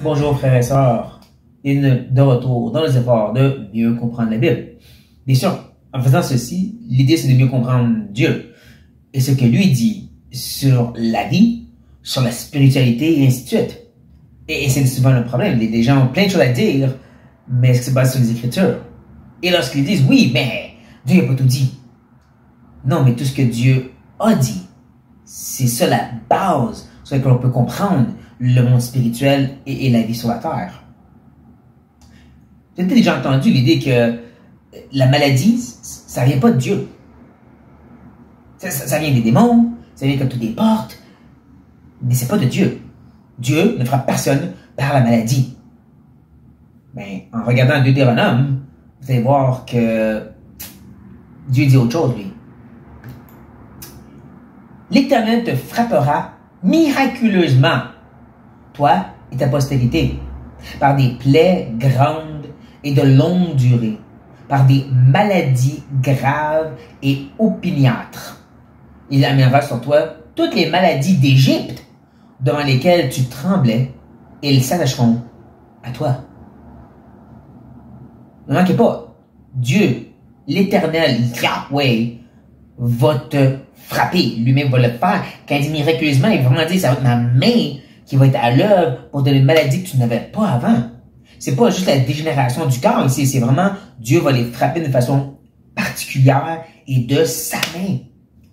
Bonjour frères et sœurs, et de retour dans les efforts de mieux comprendre la Bible. Bien sûr, en faisant ceci, l'idée c'est de mieux comprendre Dieu et ce que lui dit sur la vie, sur la spiritualité et ainsi de suite. Et c'est souvent le problème, les gens ont plein de choses à dire, mais est-ce que c'est basé sur les Écritures? Et lorsqu'ils disent oui, mais Dieu n'a pas tout dit. Non, mais tout ce que Dieu a dit, c'est ça la base sur laquelle on peut comprendre le monde spirituel et la vie sur la terre. Vous avez déjà entendu l'idée que la maladie, ça vient pas de Dieu. Ça vient des démons, ça vient comme toutes les portes, mais c'est pas de Dieu. Dieu ne frappe personne par la maladie. Mais en regardant Deutéronome, vous allez voir que Dieu dit autre chose, lui. L'Éternel te frappera miraculeusement, toi et ta postérité, par des plaies grandes et de longue durée, par des maladies graves et opiniâtres. Il amènera sur toi toutes les maladies d'Égypte devant lesquelles tu tremblais, et ils s'attacheront à toi. Ne manquez pas, Dieu, l'Éternel, Yahweh, va te frapper. Lui-même va le faire. Quand il dit miraculeusement, il va vraiment dire, ça va être ma main qui va être à l'œuvre pour donner une maladie que tu n'avais pas avant. C'est pas juste la dégénération du corps ici, c'est vraiment Dieu va les frapper de façon particulière et de sa main.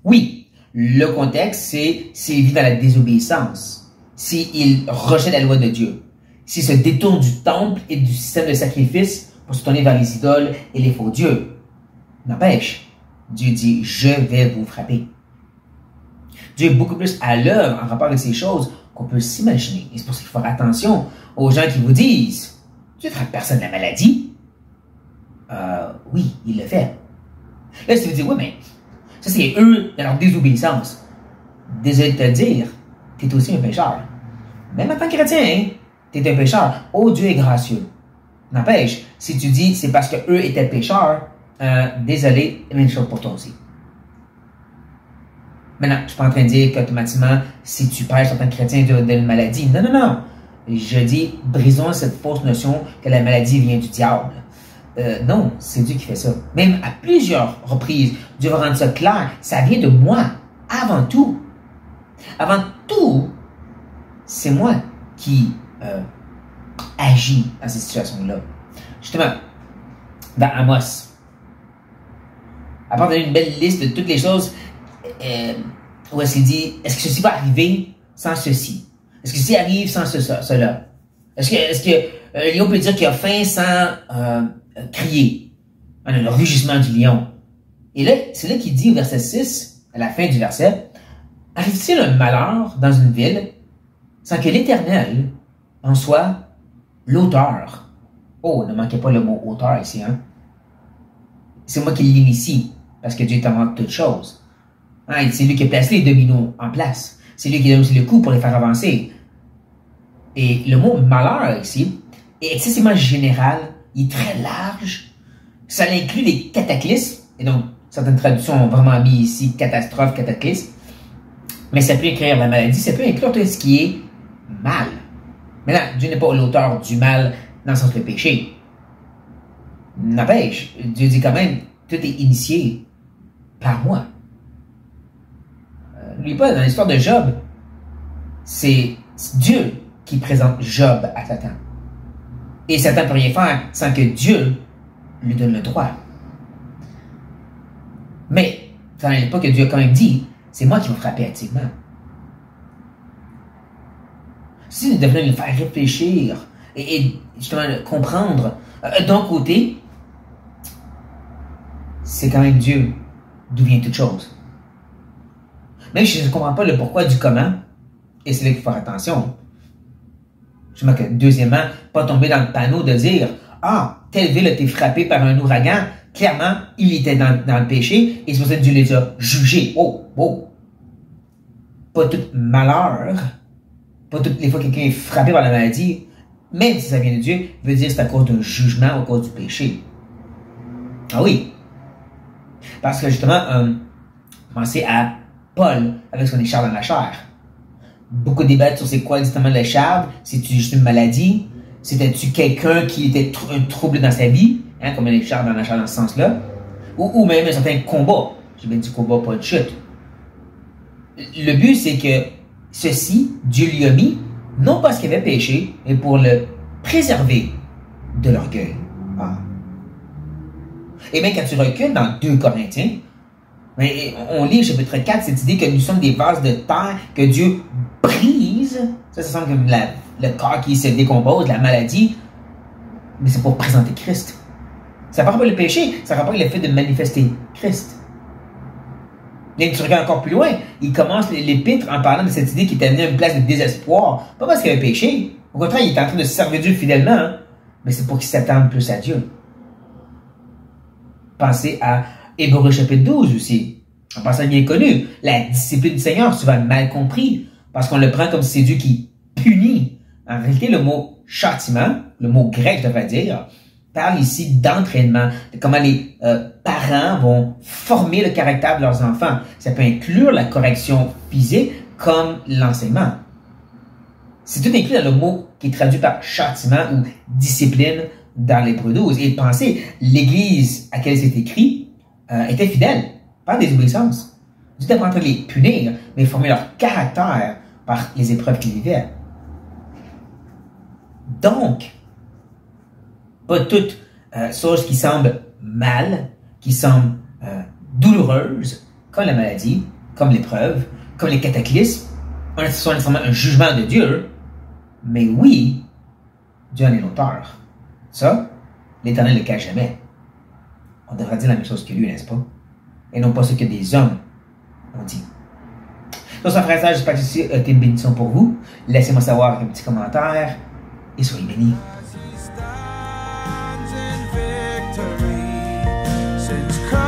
Oui, le contexte, c'est s'il vit dans la désobéissance, s'il rejette la loi de Dieu, s'il se détourne du temple et du système de sacrifice pour se tourner vers les idoles et les faux dieux. N'empêche, Dieu dit, je vais vous frapper. Dieu est beaucoup plus à l'œuvre en rapport avec ces choses qu'on peut s'imaginer. Et c'est pour ça qu'il faut faire attention aux gens qui vous disent, Dieu ne frappe personne de la maladie. Oui, il le fait. Là, si vous dites, oui, mais ça c'est eux dans leur désobéissance. Désolé de te le dire, tu es aussi un pécheur. Même en tant que chrétien, tu es un pécheur. Oh, Dieu est gracieux. N'empêche, si tu dis c'est parce qu'eux étaient pécheurs, désolé, même chose pour toi aussi. Maintenant, je ne suis pas en train de dire qu'automatiquement, si tu pêches en tant que chrétien, tu as une maladie. Non, non, non. Je dis, brisons cette fausse notion que la maladie vient du diable. Non, c'est Dieu qui fait ça. Même à plusieurs reprises, Dieu va rendre ça clair. Ça vient de moi, avant tout. Avant tout, c'est moi qui agis dans cette situation-là. Justement, dans Amos, à part donner une belle liste de toutes les choses, où est-ce qu'il dit, est-ce que ceci va arriver sans ceci? Est-ce que ceci arrive sans cela? Est-ce que Léon peut dire qu'il a faim sans crier? Le rugissement du lion. Et là, c'est là qu'il dit au verset 6, à la fin du verset, arrive-t-il un malheur dans une ville sans que l'Éternel en soit l'auteur? Oh, ne manquez pas le mot auteur ici, hein? C'est moi qui l'initie, parce que Dieu est avant toutes choses. Hein, c'est lui qui a placé les dominos en place. C'est lui qui donne aussi le coup pour les faire avancer. Et le mot malheur ici est excessivement général, il est très large. Ça inclut les cataclysmes, et donc certaines traductions ont vraiment mis ici catastrophe, cataclysme. Mais ça peut inclure la maladie, ça peut inclure tout ce qui est mal. Maintenant, Dieu n'est pas l'auteur du mal dans le sens le péché. N'empêche, Dieu dit quand même, tout est initié par moi. N'oublie pas, dans l'histoire de Job, c'est Dieu qui présente Job à Satan. Et Satan ne peut rien faire sans que Dieu lui donne le droit. Mais, ça n'enlève pas que Dieu a quand même dit, c'est moi qui vais frapper activement. Si nous devons nous faire réfléchir et justement comprendre, d'un côté, c'est quand même Dieu d'où vient toute chose. Même si je ne comprends pas le pourquoi du comment, et c'est là qu'il faut faire attention. Je me que, deuxièmement, pas tomber dans le panneau de dire, ah, telle ville a été frappée par un ouragan, clairement, il était dans le péché, et c'est pour ça que Dieu les a jugés. Oh, oh. Pas tout malheur, pas toutes les fois que quelqu'un est frappé par la maladie, même si ça vient de Dieu, veut dire que c'est à cause d'un jugement ou à cause du péché. Ah oui. Parce que justement, pensez à Paul avec son écharpe dans la chair. beaucoup débattent sur c'est quoi exactement le charme. C'est-tu juste une maladie? C'était-tu quelqu'un qui était un trouble dans sa vie? Hein, comme les charmes dans ce sens-là. Ou même un certain combat. J'ai bien dit combat, pas de chute. Le but, c'est que ceci, Dieu lui a mis, non parce qu'il avait péché, mais pour le préserver de l'orgueil. Ah. Et même quand tu recules dans 2 Corinthiens, on lit au chapitre 4 cette idée que nous sommes des vases de terre que Dieu brise. Ça semble comme le corps qui se décompose, la maladie. Mais c'est pour présenter Christ. Ça ne parle pas le péché, ça rapporte le fait de manifester Christ. Et tu regardes encore plus loin, il commence l'épître en parlant de cette idée qui est amenée à une place de désespoir. Pas parce qu'il avait péché. Au contraire, il est en train de servir Dieu fidèlement. Hein? Mais c'est pour qu'il s'attende plus à Dieu. Pensez à Hébreux chapitre 12 aussi. Un passage bien connu. La discipline du Seigneur, souvent mal compris. Parce qu'on le prend comme si c'est Dieu qui punit. En réalité, le mot châtiment, le mot grec, je devrais dire, parle ici d'entraînement, de comment les parents vont former le caractère de leurs enfants. Ça peut inclure la correction physique comme l'enseignement. C'est tout inclus dans le mot qui est traduit par châtiment ou discipline dans l'Hébreux 12. Et pensez, l'Église à laquelle c'est écrit était fidèle, par désobéissance. Dieu n'était pas en train de les punir, mais former leur caractère par les épreuves qu'ils vivaient. Donc, pas toute chose qui semble mal, qui semble douloureuse, comme la maladie, comme l'épreuve, comme les cataclysmes, sont nécessairement un jugement de Dieu, mais oui, Dieu en est l'auteur. Ça, l'Éternel ne le cache jamais. On devrait dire la même chose que lui, n'est-ce pas? Et non pas ce que des hommes ont dit. Sur ce frère, j'espère que ceci a été une bénédiction pour vous. Laissez-moi savoir un petit commentaire et soyez bénis. Come